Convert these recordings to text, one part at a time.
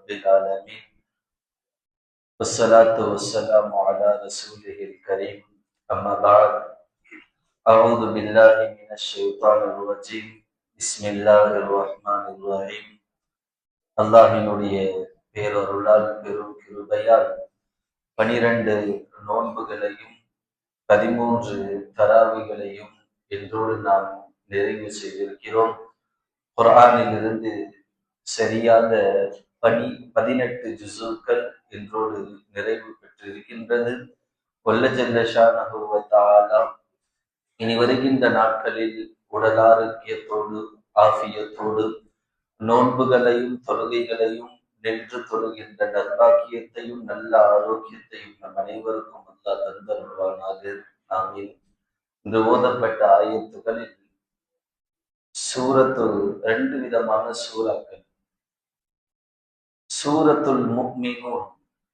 رب العالمين والصلاة والسلام على رسوله الكريم أما بعد أعوذ بالله من الشيطان الرجيم بسم الله الرحمن الرحيم அல்லாஹினுடைய பேரருளால் பெரும் கிருபையால் 12 நோன்புகளையும் 13 தராவிகளையும் என்றோடு நாம் நிறைவு செய்திருக்கிறோம். குர்ஆனில் இருந்து சரியாக 18 ஜுஸுக்கள் என்றோடு நிறைவு பெற்றிருக்கின்றது. வல்ல ஜல்ல ஷானஹு வ தஆலா இனி வருகின்ற நாட்களில் உடல் ஆரோக்கியத்தோடு ஆஃபியத்தோடு நோன்புகளையும் தொழுகைகளையும் நின்று தொழுகின்ற நல்வாக்கியத்தையும் நல்ல ஆரோக்கியத்தையும் நம் அனைவருக்கும் அல்லாஹ் தந்தருள்வானாக. ஆமீன். இன்று ஓதப்பட்ட ஆயத்துகளில் சூரத்துல் 2 விதமான சூறாக்கள், சூரத்துல் முஃமினூன்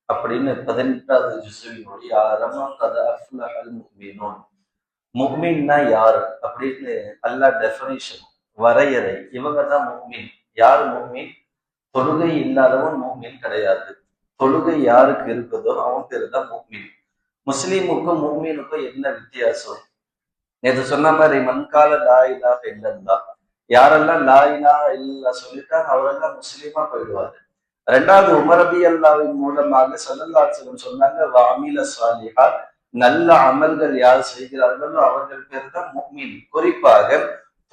அப்படின்னு 18வது ஜுஸுவினுடைய ஆரம்பம் கத அஃப்லஹல் முஃமினூன். முஃமின்னா யார் அப்படின்னு அல்லாஹ் டெஃபினிஷன் வரையறை. இவங்க தான் முஃமின். யார் முஃமின்? தொழுகை இல்லாதவன் முஃமின் கிடையாது. தொழுகை யாருக்கு இருக்குதோ அவன் பேரு தான் முஃமின். முஸ்லீமுக்கும் முஃமினுக்கும் என்ன வித்தியாசம்? நேற்று சொன்ன மாதிரி மண்கால லா இலாஹ இல்லல்லாஹ், யாரெல்லாம் லா இலாஹ இல்லல்லாஹ் சொல்லிட்டாங்க அவரெல்லாம் முஸ்லீமா போயிடுவாரு. ரெண்டாவது உமர் ரலியல்லாஹு மூலமாக ஸல்லல்லாஹு அலைஹி வஸல்லம் சொன்னாங்க வஅமில ஸாலிஹா, நல்ல அமல்கள் யார் செய்கிறார்களோ அவர்கள் பேர் தான் முஃமின். குறிப்பாக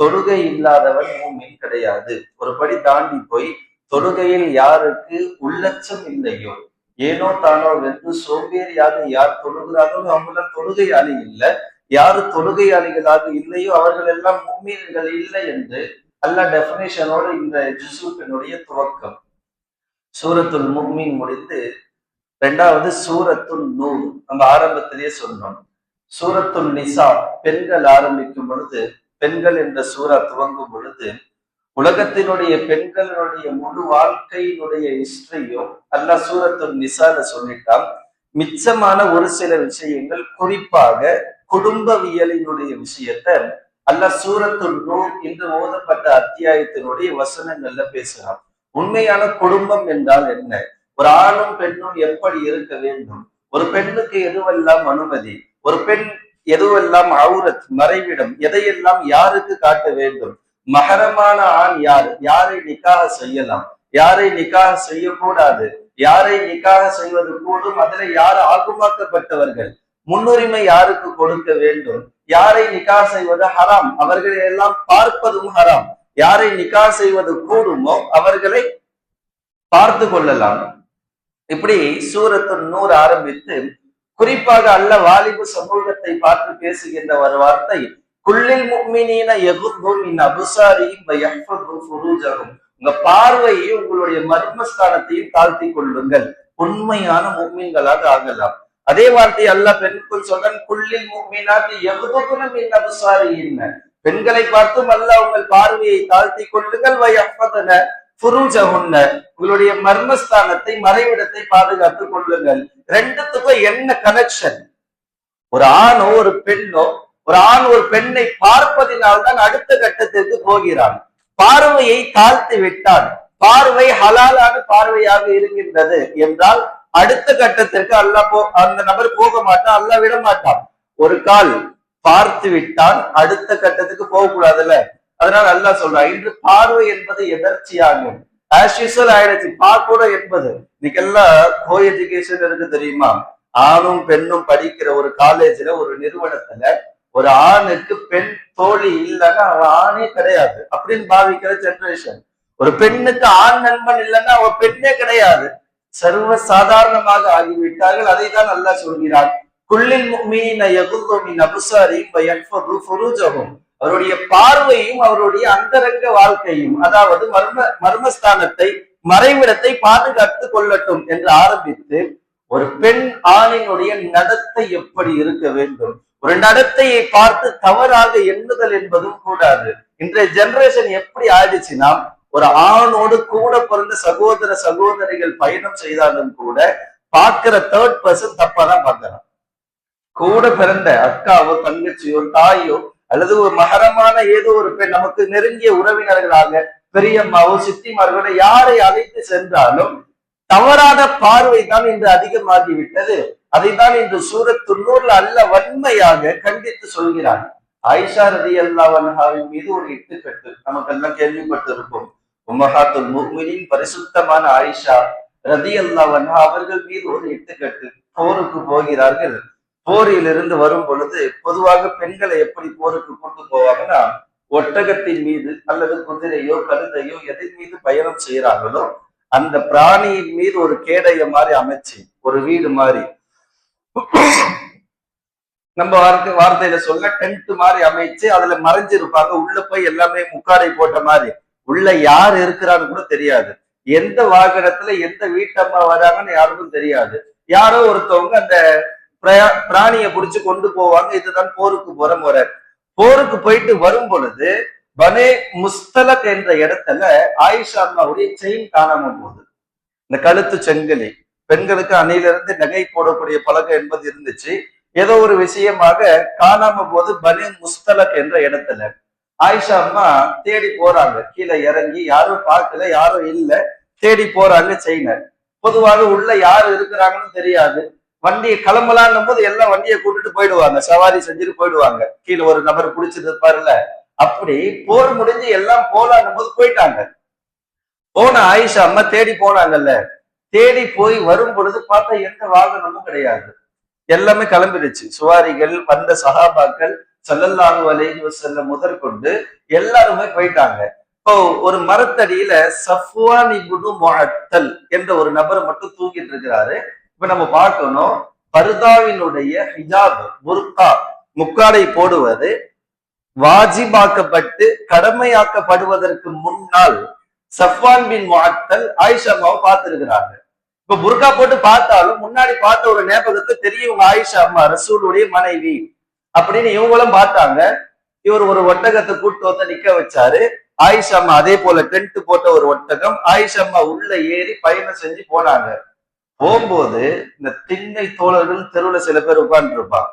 தொழுகை இல்லாதவன் முஃமின் கிடையாது. ஒரு படி தாண்டி போய் தொழுகையில் யாருக்கு உள்ளச்சம் இல்லையோ, ஏனோ தானோ வென்று சோம்பேறியாக யார் தொழுகிறார்களோ அவங்களாம் தொழுகையாளி இல்லை. யாரு தொழுகையாளிகளாக இல்லையோ அவர்கள் எல்லாம் முஃமின்கள் இல்லை என்று அல்லாஹ் டெஃபினிஷனோட இந்த ஜுஸுவினுடைய துவக்கம். சூரத்துல் முஃமின் முடிந்து இரண்டாவது சூரத்துல் நூர் நம்ம ஆரம்பத்திலேயே சொன்னோம். சூரத்துல் நிசா பெண்கள் ஆரம்பிக்கும் பொழுது, பெண்கள் என்ற சூரா துவங்கும் பொழுது உலகத்தினுடைய பெண்களுடைய முழு வாழ்க்கையினுடைய ஹிஸ்டரியும் அல்லாஹ் சூரத்துல் நிசால சொல்லிட்டான். மிச்சமான ஒரு சில விஷயங்கள், குறிப்பாக குடும்பவியலினுடைய விஷயத்தை அல்லாஹ் சூரத்துல் நூர் இன்று ஓதப்பட்ட அத்தியாயத்தினுடைய வசனங்கள்ல பேசுறான். உண்மையான குடும்பம் என்றால் என்ன? ஒரு ஆணும் பெண்ணும் எப்படி இருக்க வேண்டும்? ஒரு பெண்ணுக்கு எதுவெல்லாம் அனுமதி? ஒரு பெண் எதுவெல்லாம் அவுரத் மறைவிடம்? எதையெல்லாம் யாருக்கு காட்ட வேண்டும்? மஹரமான ஆண் யார்? யாரை நிக்காக செய்யலாம், யாரை நிக்காக செய்யக்கூடாது, யாரை நிக்காக செய்வது கூடும், அதில் யார் ஆகுமாக்கப்பட்டவர்கள், முன்னுரிமை யாருக்கு கொடுக்க வேண்டும், யாரை நிக்காக செய்வது ஹராம், அவர்களை எல்லாம் பார்ப்பதும் ஹராம், யாரை நிக்காக செய்வது கூடுமோ அவர்களை பார்த்து கொள்ளலாம். இப்படி சூரத்துல் நூர் ஆரம்பித்து குறிப்பாக அல்லாஹ் வாலிபு சமூகத்தை பார்த்து பேசுகின்ற ஒரு வார்த்தை, குல்லில் முஃமினீன யகுது மின் அப்சாரிஹிம் வ யஹ்ஃபது ஃபுரூஜஹும். உங்க பார்வையையும் உங்களுடைய மர்மஸ்தானத்தையும் தாழ்த்தி கொள்ளுங்கள், உண்மையான முஃமின்களாக ஆகலாம். அதே வார்த்தை அல்லாஹ் பெண்ணுக்குள் சொல்றான், குல்லில் முஃமினாத்தி யகுதுன மின் அப்சாரிஹின். பெண்களை பார்த்தும் அல்லாஹ் உங்கள் பார்வையை தாழ்த்தி கொள்ளுங்கள், வ யஹ்ஃபதுன ஃபுரூஜஹுன்ன, உங்களுடைய மர்மஸ்தானத்தை மறைவிடத்தை பாதுகாத்துக் கொள்ளுங்கள். ரெண்டுத்துக்கும் என்ன கனெக்ஷன்? ஒரு ஆணோ ஒரு பெண்ணோ, ஒரு ஆண் ஒரு பெண்ணை பார்ப்பதினால்தான் அடுத்த கட்டத்திற்கு போகிறான். பார்வையை தாழ்த்தி விட்டான், பார்வை ஹலாலான பார்வையாக இருக்கின்றது என்றால் அடுத்த கட்டத்திற்கு அந்த நபர் போக மாட்டான், அல்லாஹ் விட மாட்டான். ஒரு கால் பார்த்து விட்டான், அடுத்த கட்டத்துக்கு போக கூடாதுல்ல. அதனால அல்லாஹ் சொல்றான், இன்று பார்வை என்பது எதர்ச்சியாகும், ஆஸ் யூசுவல் ஆயிடுச்சு. பார்ப்போட என்பது இன்னைக்கெல்லாம் கோ எஜுகேஷன் இருக்கு தெரியுமா? ஆணும் பெண்ணும் படிக்கிற ஒரு காலேஜ்ல ஒரு நிறுவனத்துல ஒரு ஆணுக்கு பெண் தோழி இல்லைன்னா அவன் ஆணே கிடையாது அப்படின்னு பாவிக்கிற ஜெனரேஷன். ஒரு பெண்ணுக்கு ஆண் நண்பன் இல்லைன்னா அவ பெண்ணே கிடையாது, சர்வ சாதாரணமாக ஆகிவிட்டார்கள். அதை தான் அல்லாஹ் சொல்கிறான், குல்லில் முஃமினீன யகுது மின் அப்சாரிஹிம் வ யஹ்ஃபது ஃபுரூஜஹும். அவருடைய பார்வையும் அவருடைய அந்தரங்க வாழ்க்கையும், அதாவது மர்மஸ்தானத்தை மறைவிடத்தை பாதுகாத்து கொள்ளட்டும் என்று ஆரம்பித்து ஒரு பெண் ஆணினுடைய நடத்தை எப்படி இருக்க வேண்டும், ஒரு நடத்தையை பார்த்து தவறாக எண்ணுதல் என்பதும் கூடாது. இன்றைய ஜெனரேஷன் எப்படி ஆயிடுச்சுன்னா, ஒரு ஆணோடு கூட பிறந்த சகோதர சகோதரிகள் பயணம் செய்தாலும் கூட பார்க்கிற தேர்ட் பர்சன் தப்பாதான் பார்க்கிறான். கூட பிறந்த அக்காவோ தங்கச்சியோ தாயோ அல்லது ஒரு மகரமான ஏதோ ஒரு பெண், நமக்கு நெருங்கிய உறவினர்களாக பெரியம்மாவோ சித்திமார்களோ யாரை அழைத்து சென்றாலும் தவறான பார்வை தான் இன்று அதிகமாகிவிட்டது. அதைத்தான் இன்று சூரத்து நூர்ல அல்ல வன்மையாக கண்டித்து சொல்கிறார். ஆயிஷா ரலியல்லாஹு அன்ஹாவின் மீது ஒரு இட்டுக்கட்டு நமக்கெல்லாம் கேள்விப்பட்டு இருப்போம். உம்மஹாத்துல் முஃமினீன் பரிசுத்தமான ஆயிஷா ரலியல்லாஹு அன்ஹா அவர்கள் மீது ஒரு இட்டுக்கட்டு. போருக்கு போகிறார்கள். போரிலிருந்து வரும் பொழுது பொதுவாக பெண்களை எப்படி போருக்கு கொண்டு போவாங்கன்னா, ஒட்டகத்தின் மீது அல்லது குதிரையோ கழுதையோ எதின் மீது பயணம் செய்யறாங்களோ அந்த பிராணியின் மீது ஒரு கேடைய மாதிரி அமைச்சு, ஒரு வீடு மாதிரி, நம்ம வார்த்தையில சொல்ல டென்ட் மாதிரி அமைச்சு அதுல மறைஞ்சிருப்பாங்க. உள்ள போய் எல்லாமே முக்காடை போட்ட மாதிரி, உள்ள யார் இருக்கிறான்னு கூட தெரியாது. எந்த வாகனத்துல எந்த வீட்டம்மா வராங்கன்னு யாருக்கும் தெரியாது. யாரோ ஒருத்தவங்க அந்த பிராணியை பிடிச்சு கொண்டு போவாங்க. இதுதான் போருக்கு போற முறை. போருக்கு போயிட்டு வரும் பொழுது பனே முஸ்தலக் என்ற இடத்துல ஆயிஷா அம்மாவுடைய செயின் காணாம போகுது. இந்த கழுத்து செங்கலி, பெண்களுக்கு அணையிலிருந்து நகை போடக்கூடிய பழக்கம் என்பது இருந்துச்சு. ஏதோ ஒரு விஷயமாக காணாம போது பனே முஸ்தலக் என்ற இடத்துல ஆயிஷா அம்மா தேடி போறாங்க. கீழே இறங்கி யாரும் பார்க்கல, யாரும் இல்ல, தேடி போறாங்க செயினை. பொதுவாக உள்ள யாரு இருக்கிறாங்கன்னு தெரியாது. வண்டியை கிளம்பலான்னும் போது எல்லாம் வண்டியை கூட்டிட்டு போயிடுவாங்க, சவாரி செஞ்சுட்டு போயிடுவாங்க. கீழே ஒரு நபர் குடிச்சிட்டு இருப்பாருல்ல, அப்படி போர் முடிஞ்சு எல்லாம் போலான்னும் போது போயிட்டாங்க. போன ஆயிஷா அம்மா தேடி போனாங்கல்ல, தேடி போய் வரும் பொழுது பார்த்தா எந்த வாகனமும் கிடையாது, எல்லாமே கிளம்பிடுச்சு. சுவாரிகள் வந்த சஹாபாக்கள் ஸல்லல்லாஹு அலைஹி வஸல்லம் முதற்கொண்டு எல்லாருமே போயிட்டாங்க. இப்போ ஒரு மரத்தடியில சஃப்வான் இப்னு முஅத்தல் என்ற ஒரு நபர் மட்டும் தூங்கிட்டு இருக்கிறாரு. இப்ப நம்ம பார்க்கணும், பர்தாவினுடைய ஹிஜாப், புர்கா, முக்காடை போடுவது வாஜிபாக்கப்பட்டு கடமையாக்கப்படுவதற்கு முன்னால் சஃப்வான் பின் முஅத்தல் ஆயிஷா அம்மாவை பார்த்திருக்கிறாங்க. இப்ப புர்கா போட்டு பார்த்தாலும் முன்னாடி பார்த்த ஒரு ஞாபகத்தை தெரியும், இவங்க ஆயிஷா அம்மா ரசூலுடைய மனைவி அப்படின்னு இவங்களும் பார்த்தாங்க. இவர் ஒரு ஒட்டகத்தை கூட்டு வந்து நிக்க வச்சாரு. ஆயிஷா அம்மா அதே போல டென்ட் போட்ட ஒரு ஒட்டகம், ஆயிஷா அம்மா உள்ள ஏறி பயணம் செஞ்சு போனாங்க. போகும்போது இந்த திண்ணை தோழர்கள் தெருவுல சில பேர் உட்கார்ந்து இருப்பான்.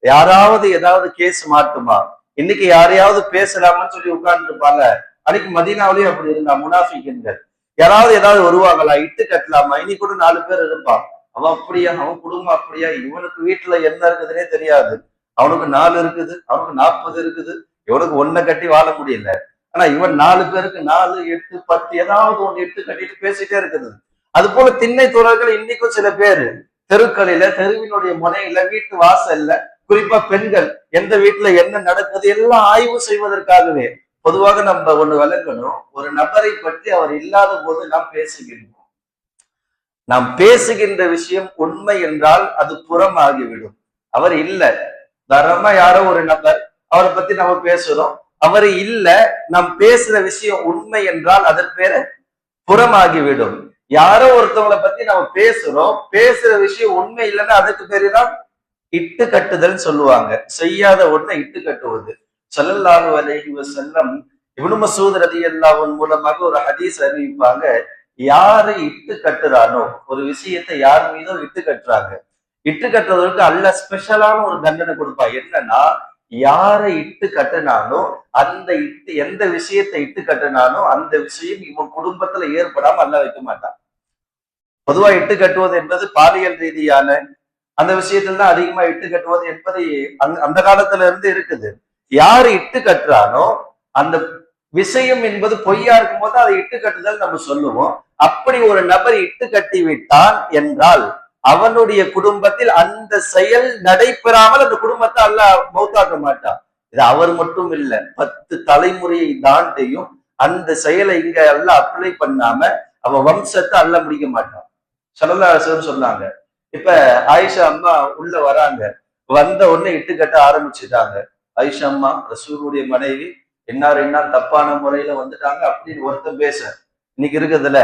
யாராவது ஏதாவது கேஸ் மாட்டுமா, இன்னைக்கு யாரையாவது பேசலாமான்னு சொல்லி உட்கார்ந்து இருப்பாங்க. அன்னைக்கு மதீனாவிலேயும் அப்படி இருந்தா முனாஃபிக்குங்கள். யாராவது ஏதாவது வருவாங்களா, இட்டு கட்டலாமா, இன்னைக்கு கூட 4 பேர் இருப்பான். அவன் அப்படியா, அவன் குடும்பம் அப்படியா, இவனுக்கு வீட்டுல என்ன இருக்குதுன்னே தெரியாது. அவனுக்கு 4 இருக்குது, அவனுக்கு 40 இருக்குது, இவனுக்கு 1 கட்டி வாழ முடியல. ஆனா இவன் 4 பேருக்கு 4, 8, 10 ஏதாவது ஒண்ணு இட்டு கட்டிட்டு பேசிட்டே இருக்குது. அது போல திண்ணை தோழர்கள் இன்னைக்கும் சில பேரு தெருக்களில, தெருவினுடைய முனையில, வீட்டு வாசல்ல, குறிப்பா பெண்கள் எந்த வீட்டுல என்ன நடக்குது எல்லாம் ஆய்வு செய்வதற்காகவே. பொதுவாக நம்ம ஒண்ணு விளக்கணும், ஒரு நபரை பற்றி அவர் இல்லாத போது நாம் பேசுகின்றோம். நாம் பேசுகின்ற விஷயம் உண்மை என்றால் அது புறமாகிவிடும். அவர் இல்ல, தரமா யாரோ ஒரு நபர், அவரை பத்தி நம்ம பேசுறோம், அவர் இல்ல, நாம் பேசுற விஷயம் உண்மை என்றால் அதன் பேர புறமாகிவிடும். யாரோ ஒருத்தவங்களை பத்தி நம்ம பேசுறோம், பேசுற விஷயம் உண்மை இல்லைன்னா அதுக்கு பேருதான் இட்டு கட்டுதல் சொல்லுவாங்க. செய்யாத ஒண்ணை இட்டு கட்டுவது. ஸல்லல்லாஹு அலைஹி வஸல்லம் இப்னு மஸ்ஊத் ரலியல்லாஹு அன்ஹு மூலமாக ஒரு ஹதீஸ் அறிவிப்பாங்க. யாரை இட்டு கட்டுறானோ, ஒரு விஷயத்தை யார் மீதோ இட்டு கட்டுறாங்க, இட்டு கட்டுறதற்கு அல்லாஹ் ஸ்பெஷலான ஒரு தண்டனை கொடுப்பான். என்னன்னா, யாரை இட்டு கட்டினானோ அந்த இட்டு, எந்த விஷயத்தை இட்டு கட்டினானோ அந்த விஷயம் இவன் குடும்பத்துல ஏற்படாம அல்லாஹ் வைக்க மாட்டான். பொதுவா இட்டு கட்டுவது என்பது பாலியல் ரீதியான அந்த விஷயத்துல தான் அதிகமா இட்டு கட்டுவது என்பது அந்த காலத்துல இருந்து இருக்குது. யாரு இட்டு கட்டுறானோ அந்த விஷயம் என்பது பொய்யா இருக்கும் போது அதை இட்டு கட்டுதல் நம்ம சொல்லுவோம். அப்படி ஒரு நபர் இட்டு கட்டி விட்டான் என்றால் அவனுடைய குடும்பத்தில் அந்த செயல் நடைபெறாமல் அந்த குடும்பத்தை அல்லாஹ் மௌத்தாக்க மாட்டான். இது அவர் மட்டும் இல்ல, 10 தலைமுறையை தாண்டியும் அந்த செயலை இங்க அல்லாஹ் அப்ளை பண்ணாம அவன் வம்சத்தை அல்லாஹ் முடிக்க மாட்டான். ஸல்லல்லாஹு அலைஹி வஸல்லம் சொன்னாங்க. இப்ப ஆயிஷா அம்மா உள்ள வராங்க, வந்த உடனே இட்டு கட்ட ஆரம்பிச்சுட்டாங்க. ஆயிஷா அம்மா ரசூலுடைய மனைவி, என்ன தப்பான முறையில வந்துட்டாங்க அப்படின்னு ஒருத்தன் பேச, இன்னைக்கு இருக்கிறதுல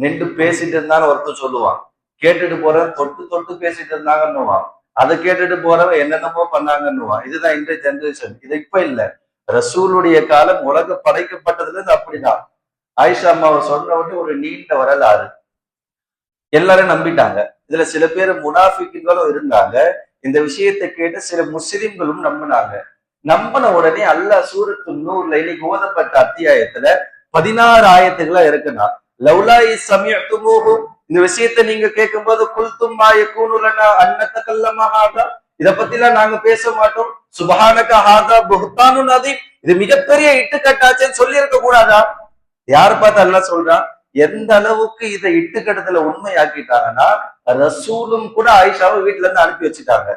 நின்று பேசிட்டு இருந்தான்னு ஒருத்தன் சொல்லுவான், கேட்டுட்டு போறவன் தொட்டு தொட்டு பேசிட்டு இருந்தாங்கன்னுவான், அதை கேட்டுட்டு போறவன் என்னென்னமோ பண்ணாங்கன்னுவான். இதுதான் இன்றைய ஜெனரேஷன். இது இப்ப இல்ல, ரசூலுடைய காலம் உலக படைக்கப்பட்டதுல இருந்து அப்படிதான். ஆயிஷா அம்மாவை சொன்ன உடனே ஒரு நீண்ட வரலாறு, எல்லாரும் நம்பிட்டாங்க. இதுல சில பேர் முனாஃபிக்குகளும் இருந்தாங்க. இந்த விஷயத்தை கேட்டு சில முஸ்லிம்களும் நம்பினாங்க. நம்பின உடனே அல்லாஹ் சூரத்து நூர்ல இன்னைக்கு ஓதப்பட்ட அத்தியாயத்துல 16 ஆயத்துகளா இருக்குன்னா, லவ்லா சமிஅதுமூஹு, இந்த விஷயத்தை நீங்க கேட்கும்போது குல்தும் மா யகூனு லனா அன் நதகல்லம ஹாதா, இத பத்திலாம் நாங்க பேச மாட்டோம். சுபஹானக ஹாதா புஹ்தானுன் அதீம், இது மிகப்பெரிய இட்டுக்கட்டாச்சுன்னு சொல்லி இருக்க கூடாதா? யார் பார்த்து அல்லாஹ் சொல்றான்? எந்த அளவுக்கு இதை இட்டுக்கட்டத்துல உண்மையாக்கிட்டாங்கன்னா, ரசூலும் கூட ஆயிஷாவை வீட்டுல இருந்து அனுப்பி வச்சுட்டாங்க.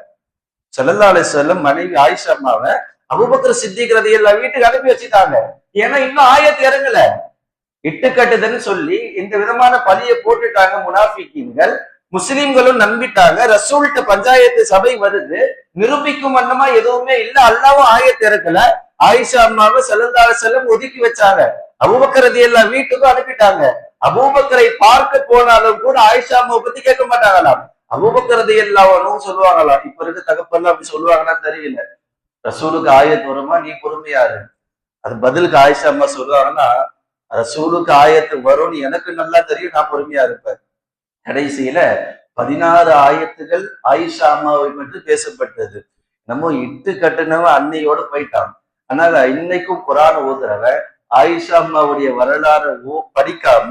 ஸல்லல்லாஹு அலைஹி வஸல்லம் மனைவி ஆயிஷா அம்மாவை அபூபக்கர் சித்திக் ரலியல்லாஹு வீட்டுக்கு அனுப்பி வச்சுட்டாங்க. ஏன்னா இன்னும் ஆயத்து இறங்கல. இட்டுக்கட்டுதுன்னு சொல்லி இந்த விதமான பழிய போட்டுட்டாங்க முனாஃபிக்கீன்கள். முஸ்லிம்களும் நம்பிட்டாங்க. ரசூல்கிட்ட பஞ்சாயத்து சபை வருது, நிரூபிக்கும் வண்ணமா எதுவுமே இல்ல. அல்லாவும் ஆயத்து இறக்கல. ஆயிஷா அம்மாவை ஸல்லல்லாஹு அலைஹி வஸல்லம் ஒதுக்கி வச்சாங்க. அபூபக்கர் ரலியல்லாஹு வீட்டுக்கும் அனுப்பிட்டாங்க. அபூபக்கரை பார்க்க போனாலும் கூட ஆயிஷா அம்மாவை பத்தி கேட்க மாட்டாங்களாம். அபூபக்கர் ரலியல்லாஹு அன்ஹு சொல்லுவாங்களாம். இப்ப இருக்க தகப்பெல்லாம் அப்படி சொல்லுவாங்கன்னா தெரியல. ரசூலுக்கு ஆயத்து வருமா, நீ பொறுமையாரு. அது பதிலுக்கு ஆயிஷா அம்மா சொல்லுவாங்கன்னா, ரசூலுக்கு ஆயத்து வரும்னு எனக்கு நல்லா தெரியும், நான் பொறுமையா இருப்பேன். கடைசியில 16 ஆயத்துகள் ஆயிஷா அம்மாவை பற்றி பேசப்பட்டது. நம்ம இட்டு கட்டுனவன் அன்னையோட போயிட்டான். அதனால இன்னைக்கும் குரான் ஓதுறவன் ஆயிஷா அம்மாவுடைய வரலாறு படிக்காம,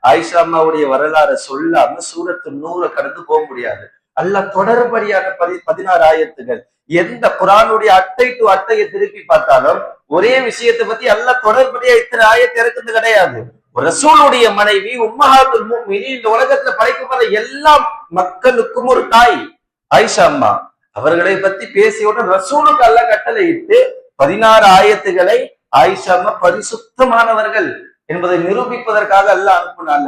ஆயிஷா அம்மாவுடைய வரலாறை சொல்லாம சூரத்து 100 கடந்து போக முடியாது. அல்லாஹ் தொடர்படியான 16 ஆயத்துகள். எந்த குரானுடைய அட்டை டு அட்டையை திருப்பி பார்த்தாலும் ஒரே விஷயத்தை பத்தி அல்லாஹ் தொடர்படியா இத்தனை ஆயத்து இறக்குறது கிடையாது. ரசூலுடைய மனைவி உம்மஹாத்துல் முஃமினீன், இந்த உலகத்துல படைக்கப்பட்ட எல்லா மக்களுக்கும் ஒரு தாய் ஆயிஷா அம்மா. அவர்களை பத்தி பேசியவுடன் ரசூலுக்கு அல்லாஹ் கட்டளை இட்டு 16 ஆயத்துகளை ஆயிஷா அம்மா பரிசுத்தமானவர்கள் என்பதை நிரூபிப்பதற்காக அல்லாஹ் அனுப்புனால.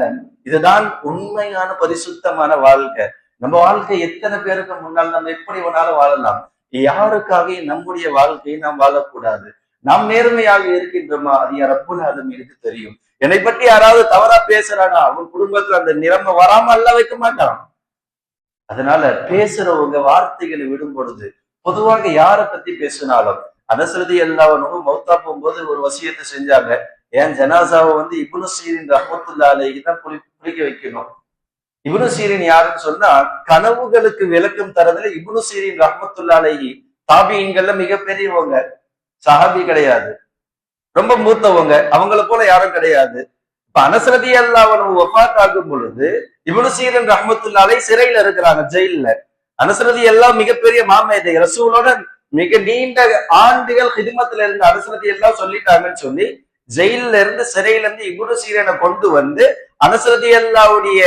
இதுதான் உண்மையான பரிசுத்தமான வாழ்க்கை. நம்ம வாழ்க்கை எத்தனை பேருக்கு முன்னால் நம்ம எப்படி வேணாலும் வாழலாம். யாருக்காக நம்முடைய வாழ்க்கையை நாம் வாழக்கூடாது. நாம் நேர்மையாக இருக்கின்றோமா, அது ரப்புல் ஆலமீனுக்கு தெரியும். என்னை பற்றி யாராவது தவறா பேசுறானா, அவன் குடும்பத்துல அந்த நிலைமை வராம அல்ல வைக்க மாட்டான். அதனால பேசுறவங்க வார்த்தைகளை விடும் பொழுது பொதுவாக யாரை பத்தி பேசினாலும், அனஸ் ரலியல்லாஹு அன்ஹு மௌத்தா போகும்போது ஒரு வசியத்தை செஞ்சாங்க. ஏன் ஜனாசாவை இப்னு சீரின் ரஹ்மத்துல்லாஹி அலைஹி தான் குளிக்க வைக்கணும். இப்னு சீரின் யாருன்னு சொன்னா, கனவுகளுக்கு விளக்கம் தரதுல இப்னு சீரின் ரஹ்மத்துல்லாஹி அலைஹி தாபிஈன்கள்ல மிகப்பெரியவங்க, சஹாபி கிடையாது, ரொம்ப மூத்தவங்க, அவங்கள போல யாரும் கிடையாது. இப்ப அனஸ் ரலியல்லாஹு அன்ஹு வஃபாத் ஆகும் பொழுது இப்னு சீரின் ரஹ்மத்துல்லாஹி அலைஹி சிறையில இருக்கிறாங்க, ஜெயில்ல. அனஸ் ரலியல்லாஹு மிகப்பெரிய மாமேதை, ரசூலோட மிக நீண்ட ஆண்டுகள் ஹிதமத்துல இருந்து அனஸ் ரலியல்லாஹு சொல்லிட்டாங்கன்னு சொல்லி ஜெயில இருந்து சிறையில இருந்து இப்னு சீரனை கொண்டு வந்து அனஸ் ரலியல்லாஹுடைய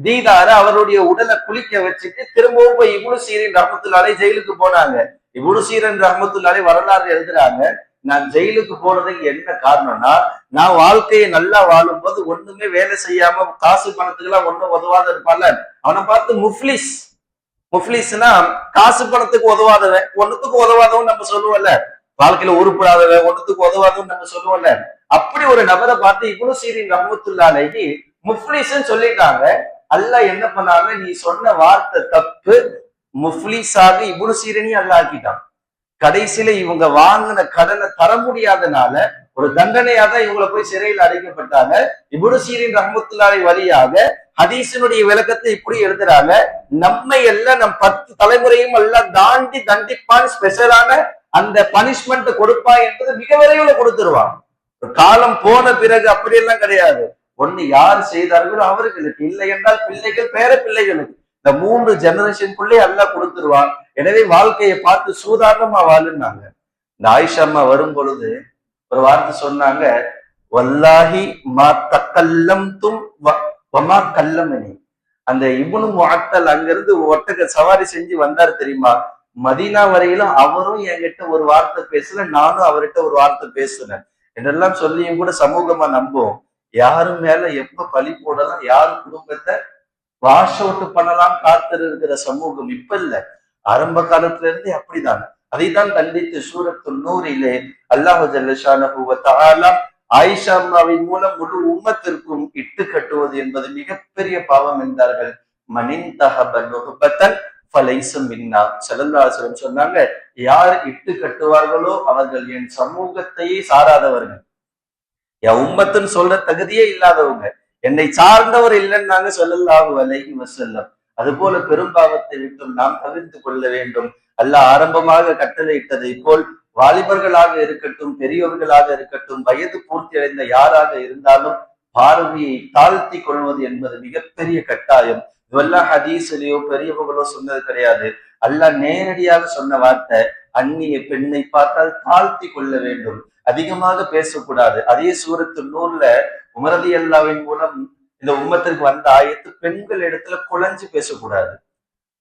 தீதார அவருடைய உடலை குளிக்க வச்சுட்டு திரும்பவும் போய் இப்னு சீரின் ரஹ்மத்துல்லாஹி அலைஹி ஜெயிலுக்கு போனாங்க. இப்னு சீரின் ரஹ்மத்துல்லாஹி அலைஹி வரலாறு எழுதுறாங்க, நான் ஜெயிலுக்கு போனதுக்கு என்ன காரணம்னா, நான் வாழ்க்கையை நல்லா வாழும் போது ஒண்ணுமே வேலை செய்யாம காசு பணத்துக்கு எல்லாம் ஒண்ணும் உதவாத இருப்பான்ல, அவனை பார்த்து முஃப்லிஸ், முஃப்லிஸ்னா காசு பணத்துக்கு உதவாதவன், ஒண்ணுத்துக்கு உதவாதவன் நம்ம சொல்லுவோம்ல, வாழ்க்கையில உருப்படாதவன், ஒண்ணுத்துக்கு உதவாதவன் நம்ம சொல்லுவோம்ல, அப்படி ஒரு நபரை பார்த்து இப்னு சீரின் ரஹ்மத்துல்லாஹி அலைஹி முஃப்லிஸ்ன்னு சொல்லிட்டாங்க. அல்லாஹ் என்ன பண்ணாங்க, நீ சொன்ன வார்த்தை தப்பு, முஃப்லிஸாக இப்னு சீரினையும் அல்லாஹ் ஆக்கிட்டான். கடைசியில இவங்க வாங்கின கடனை தர முடியாதனால ஒரு தண்டனையா தான் இவங்களை போய் சிறையில் அடைக்கப்பட்டாங்க. இப்னு சீரின் ரஹ்மத்துல்லாஹி வழியாக ஹதீஸினுடைய விளக்கத்தை இப்படி எழுதுறாங்க, நம்மை எல்லாம் நம் 10 தலைமுறையும் எல்லாம் தாண்டி தண்டிப்பான், ஸ்பெஷலான அந்த பனிஷ்மெண்ட் கொடுப்பா என்பது மிக விரைவில் கொடுத்துருவான். காலம் போன பிறகு அப்படியெல்லாம் கிடையாது. ஒண்ணு யார் செய்தார்களோ அவர்களுக்கு, இல்லை என்றால் பிள்ளைகள் பேர பிள்ளைகளுக்கு, இந்த 3 ஜெனரேஷனுக்குள்ளே எல்லாம் கொடுத்துருவான். எனவே வாழ்க்கையை பார்த்து சூதானமா வாழுனாங்க. இந்த ஆயிஷா அம்மா வரும் பொழுது ஒரு வார்த்தை சொன்னாங்க, வல்லாஹி மா தக்கல்லம்தும் வமா கல்லமனி. அந்த இப்னு முஅத்தல் அங்கிருந்து ஒட்டக சவாரி செஞ்சு வந்தாரு தெரியுமா, மதீனா வரையிலும் அவரும் என்கிட்ட ஒரு வார்த்தை பேசல, நானும் அவர்கிட்ட ஒரு வார்த்தை பேசுனேன் என்றெல்லாம் சொல்லியும் கூட சமூகமா நம்புவோம். யாரு மேல எப்ப பழி போடலாம், யாரு குடும்பத்தை வாஷ் அவுட் பண்ணலாம் காத்திருக்கிற சமூகம் இப்ப இல்ல, ஆரம்ப காலத்துல இருந்து அப்படிதான். அதைத்தான் கண்டித்து சூரத்துல் நூரிலே அல்லாஹ் ஜல்ல ஷானஹு வ தஆலா ஆயிஷா அம்மாவின் மூலம் முழு உம்மத்திற்கும் இட்டு கட்டுவது என்பது மிகப்பெரிய பாவம் என்றார்கள். மனின்தஹப நுஹ்பத்தன் ஃபலைஸ மின்னா. ஸல்லல்லாஹு அலைஹி வஸல்லம் சொன்னாங்க, யார் இட்டு கட்டுவார்களோ அவர்கள் என் சமூகத்தையே சாராதவர்கள், என் உம்மத்துன்னு சொல்ற தகுதியே இல்லாதவங்க, என்னை சார்ந்தவர் இல்லைன்னாங்க ஸல்லல்லாஹு அலைஹி வஸல்லம். அது போல பெரும்பாவத்தை விட்டும் நாம் தவிர்த்து கொள்ள வேண்டும். அல்லாஹ் ஆரம்பமாக கட்டளையிட்டதை போல் வாலிபர்களாக இருக்கட்டும், பெரியோர்களாக இருக்கட்டும், வயது பூர்த்தி அடைந்த யாராக இருந்தாலும் பார்வையை தாழ்த்தி கொள்வது என்பது மிகப்பெரிய கட்டாயம். இதுவெல்லாம் ஹதீஸ்லயோ பெரியவங்களோ சொன்னது கிடையாது. அல்லாஹ் நேரடியாக சொன்ன வார்த்தை, அந்நிய பெண்ணை பார்த்தால் தாழ்த்தி கொள்ள வேண்டும், அதிகமாக பேசக்கூடாது. அதே சூரத்து நூர்ல உமரதி அல்லாவின் மூலம் இந்த உம்மத்திற்கு வந்த ஆயத்து, பெண்கள் இடத்துல குழஞ்சு பேசக்கூடாது,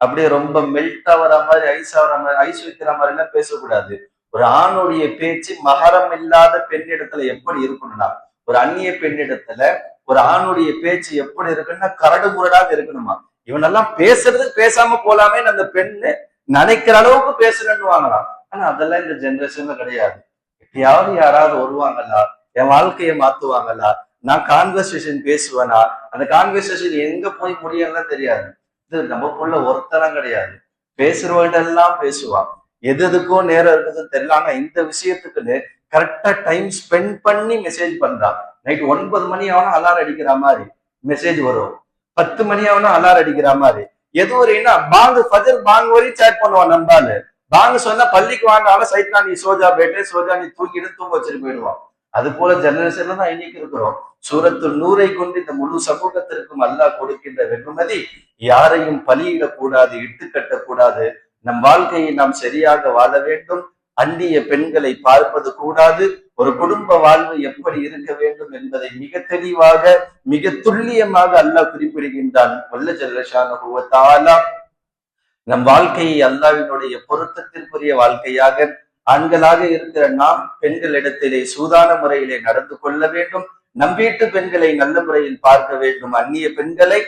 அப்படியே ரொம்ப மெல்ட் ஆகிற மாதிரி, ஐஸ் ஆகிற மாதிரி, ஐஸ் வைக்கிற மாதிரி எல்லாம் பேசக்கூடாது. ஒரு ஆணுடைய பேச்சு மகரம் இல்லாத பெண்ணிடத்துல எப்படி இருக்கணும்னா, ஒரு அந்நிய பெண்ணிடத்துல ஒரு ஆணுடைய பேச்சு எப்படி இருக்குன்னா கரடு முரடாக இருக்கணுமா. இவனெல்லாம் பேசுறது பேசாம போலாமே அந்த பெண்ணு நினைக்கிற அளவுக்கு பேசுறேன்னு வாங்கலாம். ஆனா அதெல்லாம் இந்த ஜெனரேஷன்ல கிடையாது. எப்பயாவது யாராவது வருவாங்களா, என் வாழ்க்கையை மாத்துவாங்களா, நான் கான்வர்சேஷன் பேசுவேனா, அந்த கான்வர்சேஷன் எங்க போய் முடியலாம் தெரியாது. இது நமக்குள்ள ஒருத்தரம் கிடையாது. பேசுறவங்க எல்லாம் பேசுவான், எது எதுக்கும் நேரம் இருக்குதுன்னு தெரியல. ஆனா இந்த விஷயத்துக்குன்னு கரெக்டா டைம் ஸ்பெண்ட் பண்ணி மெசேஜ் பண்றான். நைட் 9 மணி ஆகணும் அலாரம் அடிக்கிற மாதிரி மெசேஜ் வரும், 10 மணி ஆகணும் அலாரம் அடிக்கிற மாதிரி. எது வரைன்னா பாங்கு ஃபஜர் பாங்கு வரையும் சேட் பண்ணுவான் நம்பாலு. பாங்கு சொன்னா பள்ளிக்கு வாண்டாலும் சைட்னா நீ சோஜா பேட்டே சோஜா நீ தூக்கிட்டு தூங்க வச்சுட்டு போயிடுவான். அது போல ஜெனரேஷன்ல தான் இன்னைக்கு இருக்கிறோம். சூரத்துல் நூரை கொண்டு இந்த முழு சமூகத்திற்கும் அல்லாஹ் கொடுக்கின்ற வெகுமதி, யாரையும் பலியிடக்கூடாது, இட்டு கட்டக்கூடாது, நம் வாழ்க்கையை நாம் சரியாக வாழ வேண்டும், அந்நிய பெண்களை பார்ப்பது கூடாது, ஒரு குடும்ப வாழ்வு எப்படி இருக்க வேண்டும் என்பதை மிக தெளிவாக மிக துல்லியமாக அல்லாஹ் குறிப்பிடுகின்றான். வல்ல ஜல்ல ஷானஹு வ தஆலா நம் வாழ்க்கையை அல்லாஹ்வினுடைய பொருத்தத்திற்குரிய வாழ்க்கையாக, ஆண்களாக இருக்கிற நாம் பெண்களிடத்திலே சூதான முறையிலே நடந்து கொள்ள வேண்டும், நம் வீட்டு பெண்களை நல்ல முறையில் பார்க்க வேண்டும், அந்நிய பெண்களை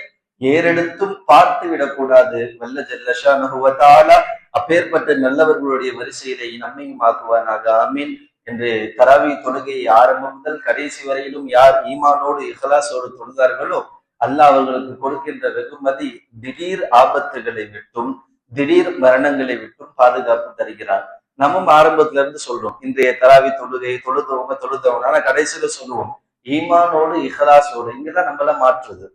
ஏறெடுத்தும் பார்த்து விடக்கூடாது. வல்ல ஜல்ல ஷானஹு வ தஆலா அப்பேற்பட்ட நல்லவர்களுடைய வரிசையிலே நம்மையும் ஆக்குவானாக. ஆமீன். என்று தராவி தொழுகையை ஆரம்பம் முதல் கடைசி வரையிலும் யார் ஈமானோடு இஹ்லாஸோடு தொழுதார்களோ அல்லாஹ் அவர்களுக்கு கொடுக்கின்ற வெகுமதி திடீர் ஆபத்துகளை விட்டும் திடீர் மரணங்களை விட்டும் பாதுகாப்பு தருகிறார். நம்மும் ஆரம்பத்துல இருந்து சொல்றோம், இன்றைய தராவி தொழுகையை தொழுதவங்க ஆனா கடைசியில சொல்லுவோம் ஈமானோடு இஹ்லாஸோடு. இங்கதான் நம்மள மாற்றுது.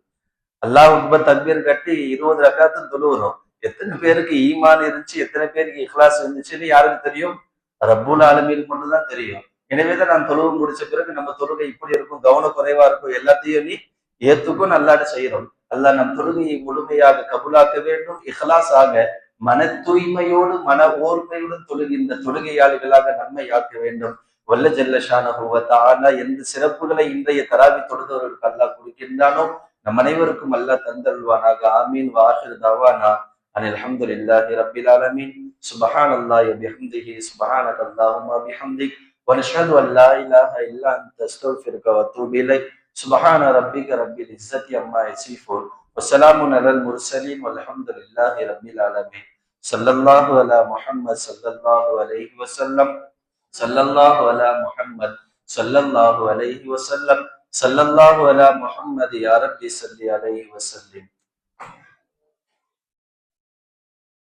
அல்லாஹ் அக்பர் தக்பீர் கட்டி 20 ரக்காத்தும் தொழுகிறோம். எத்தனை பேருக்கு ஈமான் இருந்துச்சு, எத்தனை பேருக்கு இஹ்லாஸ் இருந்துச்சுன்னு யாருக்கு தெரியும்? ரப்புல் ஆலமீன் மட்டும்தான் தெரியும். எனவேதான் நான் தொழுவு முடிச்ச பிறகு நம்ம தொழுகை இப்படி இருக்கும், கவனக்குறைவா இருக்கும், எல்லாத்தையும் நீ ஏத்துக்கும் நல்லாட்டு செய்யறோம். அல்லாஹ் நம் தொழுகையை முழுமையாக கபூலாக்க வேண்டும். இஹ்லாஸாக மன தூய்மையோடு மன ஓர்மையுடன் தொழுகின்ற தொழுகையாளிகளாக நம்மை ஆக்க வேண்டும். வல்ல ஜல்ல ஷானஹு வ தஆலா எந்த சிறப்புகளை இன்றைய தராவி தொழுதவர்களுக்கு அல்லாஹ் கொடுக்கின்றானோ நம் அனைவருக்கும் அல்லாஹ் தந்தருள்வானாக. ஆமீன். வாஹிர் தவானா அனில் ஹம்துலில்லாஹி ரப்பில் ஆலமீன். சுப்ஹானல்லாஹி வ பிஹம்திஹி சுப்ஹானக அல்லாஹும்ம வ பிஹம்திக் வ நஷ்ஹது அன் லா இலாஹ இல்லா அன்த அஸ்தக்ஃபிருக வ அத்தூபு இலைக். சுப்ஹான ரப்பிக ரப்பில் இஸ்ஸத்தி அம்மா யசிஃபூன் வ ஸலாமுன் அலல் முர்ஸலீன் வல்ஹம்துலில்லாஹி ரப்பில் ஆலமீன். ஸல்லல்லாஹு அலா முஹம்மத் ஸல்லல்லாஹு அலைஹி வஸல்லம். ஸல்லல்லாஹு அலா முஹம்மத் ஸல்லல்லாஹு அலைஹி வஸல்லம். ஸல்லல்லாஹு அலா முஹம்மத் யா ரப்பி ஸல்லி அலைஹி வஸல்லிம்.